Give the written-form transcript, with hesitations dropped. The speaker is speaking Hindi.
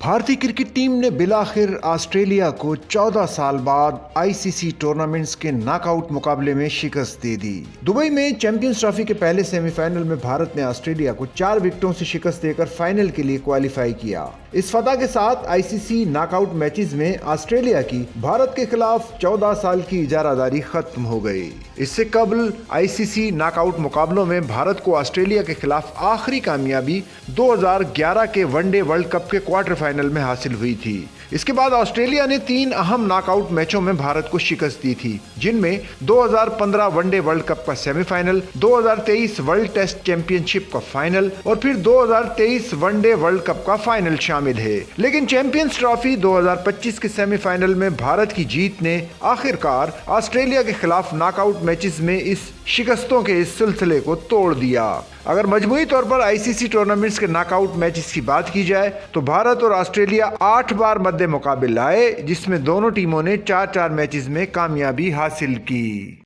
भारतीय क्रिकेट टीम ने बिलाखिर ऑस्ट्रेलिया को 14 साल बाद आईसीसी टूर्नामेंट्स के नॉकआउट मुकाबले में शिकस्त दे दी। दुबई में चैंपियंस ट्रॉफी के पहले सेमीफाइनल में भारत ने ऑस्ट्रेलिया को 4 विकेटों से शिकस्त देकर फाइनल के लिए क्वालिफाई किया। इस फतह के साथ आईसीसी नॉकआउट मैचेस में ऑस्ट्रेलिया की भारत के खिलाफ 14 साल की इजारादारी खत्म हो गई। इससे कबल आईसीसी नॉकआउट मुकाबलों में भारत को ऑस्ट्रेलिया के खिलाफ आखिरी कामयाबी 2011 के वनडे वर्ल्ड कप के क्वार्टर फाइनल में हासिल हुई थी। इसके बाद ऑस्ट्रेलिया ने 3 अहम नॉकआउट मैचों में भारत को शिकस्त दी थी, जिनमें 2015 वनडे वर्ल्ड कप का सेमीफाइनल, 2023 वर्ल्ड टेस्ट चैंपियनशिप का फाइनल और फिर 2023 वनडे वर्ल्ड कप का फाइनल शामिल है। लेकिन चैंपियंस ट्रॉफी 2025 के सेमीफाइनल में भारत की जीत ने आखिरकार ऑस्ट्रेलिया के खिलाफ नॉकआउट मैचेस में इस शिकस्तों के इस सिलसिले को तोड़ दिया। अगर मजमूई तौर पर आईसीसी टूर्नामेंट्स के नॉकआउट मैचेस की बात की जाए तो भारत और ऑस्ट्रेलिया 8 बार मद्दे मुकाबिल आए, जिसमें दोनों टीमों ने 4-4 मैचेस में कामयाबी हासिल की।